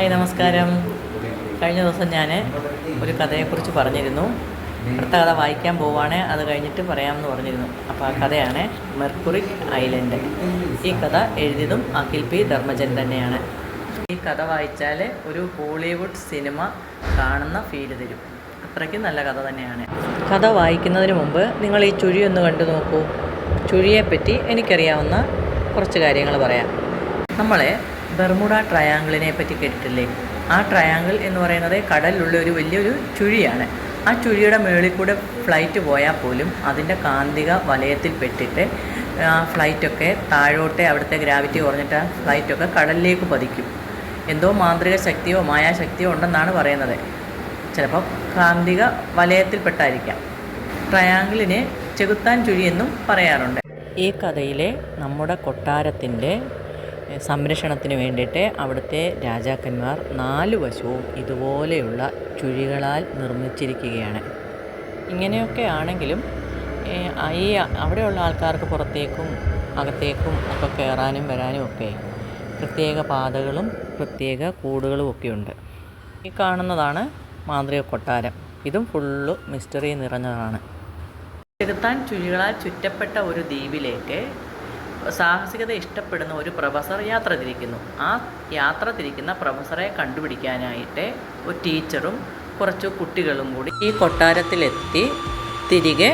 Hi നമസ്കാരം. കഴിഞ്ഞ ദിവസം ഞാൻ ഒരു കഥയെക്കുറിച്ച് പറഞ്ഞിരുന്നു. അടുത്ത കഥ വായിക്കാൻ പോവുകയാണ്, അത് കഴിഞ്ഞിട്ട് പറയാമെന്ന് പറഞ്ഞിരുന്നു. അപ്പോൾ ആ കഥയാണ് മെർക്കുറിക് ഐലൻഡ്. ഈ കഥ എഴുതിയതും അഖിൽ പി ധർമ്മജൻ തന്നെയാണ്. ഈ കഥ വായിച്ചാൽ ഒരു ഹോളിവുഡ് സിനിമ കാണുന്ന ഫീല് തരും. അത്രയ്ക്ക് നല്ല കഥ തന്നെയാണ്. കഥ വായിക്കുന്നതിന് മുമ്പ് നിങ്ങൾ ഈ ചുഴി ഒന്ന് കണ്ടു നോക്കൂ. ചുഴിയെപ്പറ്റി എനിക്കറിയാവുന്ന കുറച്ച് കാര്യങ്ങൾ പറയാം. നമ്മളെ ബർമുഡ ട്രയാങ്കിളിനെ പറ്റി കേട്ടിട്ടില്ലേ? ആ ട്രയാങ്കിൾ എന്ന് പറയുന്നത് കടലിലുള്ള ഒരു വലിയൊരു ചുഴിയാണ്. ആ ചുഴിയുടെ മുകളിൽ കൂടെ ഫ്ലൈറ്റ് പോയാൽ പോലും അതിൻ്റെ കാന്തിക വലയത്തിൽ പെട്ടിട്ട് ഫ്ലൈറ്റൊക്കെ താഴോട്ട്, അവിടുത്തെ ഗ്രാവിറ്റി കുറഞ്ഞിട്ട് ആ ഫ്ലൈറ്റൊക്കെ കടലിലേക്ക് പതിക്കും. എന്തോ മാന്ത്രിക ശക്തിയോ മായാശക്തിയോ ഉണ്ടെന്നാണ് പറയുന്നത്. ചിലപ്പോൾ കാന്തിക വലയത്തിൽപ്പെട്ടായിരിക്കാം. ട്രയാങ്കിളിനെ ചെകുത്താൻ ചുഴി എന്നും പറയാറുണ്ട്. ഈ കഥയിലെ നമ്മുടെ കൊട്ടാരത്തിൻ്റെ സംരക്ഷണത്തിന് വേണ്ടിയിട്ട് അവിടുത്തെ രാജാക്കന്മാർ 4 വശവും ഇതുപോലെയുള്ള ചുഴികളാൽ നിർമ്മിച്ചിരിക്കുകയാണ്. ഇങ്ങനെയൊക്കെ ആണെങ്കിലും ഈ അവിടെയുള്ള ആൾക്കാർക്ക് പുറത്തേക്കും അകത്തേക്കും ഒക്കെ കയറാനും വരാനും ഒക്കെ പ്രത്യേക പാതകളും പ്രത്യേക കൂടുകളും ഒക്കെയുണ്ട്. ഈ കാണുന്നതാണ് മാന്ത്രിക കൊട്ടാരം. ഇതും ഫുള്ള് മിസ്റ്ററി നിറഞ്ഞതാണ്. ചെകുത്താൻ ചുഴികളാൽ ചുറ്റപ്പെട്ട ഒരു ദ്വീപിലേക്ക് സാഹസികത ഇഷ്ടപ്പെടുന്ന ഒരു പ്രൊഫസർ യാത്ര തിരിക്കുന്നു. ആ യാത്ര തിരിക്കുന്ന പ്രൊഫസറെ കണ്ടുപിടിക്കാനായിട്ട് ഒരു ടീച്ചറും കുറച്ച് കുട്ടികളും കൂടി ഈ കൊട്ടാരത്തിലെത്തി തിരികെ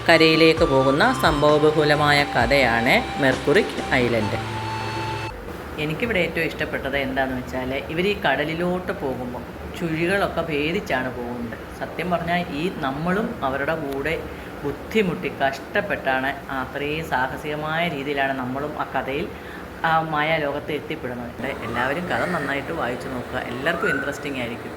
കരയിലേക്ക് പോകുന്ന സംഭവബഹുലമായ കഥയാണ് മെർക്കുറിക് ഐലൻഡ്. എനിക്കിവിടെ ഏറ്റവും ഇഷ്ടപ്പെട്ടത് എന്താണെന്ന് വെച്ചാൽ, ഇവർ ഈ കടലിലോട്ട് പോകുമ്പോൾ ചുഴികളൊക്കെ ഭേദിച്ചാണ് പോകുന്നത്. സത്യം പറഞ്ഞാൽ നമ്മളും അവരുടെ കൂടെ ബുദ്ധിമുട്ടി കഷ്ടപ്പെട്ടാണ് അത്രയും സാഹസികമായ രീതിയിലാണ് നമ്മളും ആ കഥയിൽ ആ മായാലോകത്ത് എത്തിപ്പെടുന്നത്. എല്ലാവരും കഥ നന്നായിട്ട് വായിച്ചു നോക്കുക. എല്ലാവർക്കും ഇൻട്രസ്റ്റിംഗ് ആയിരിക്കും.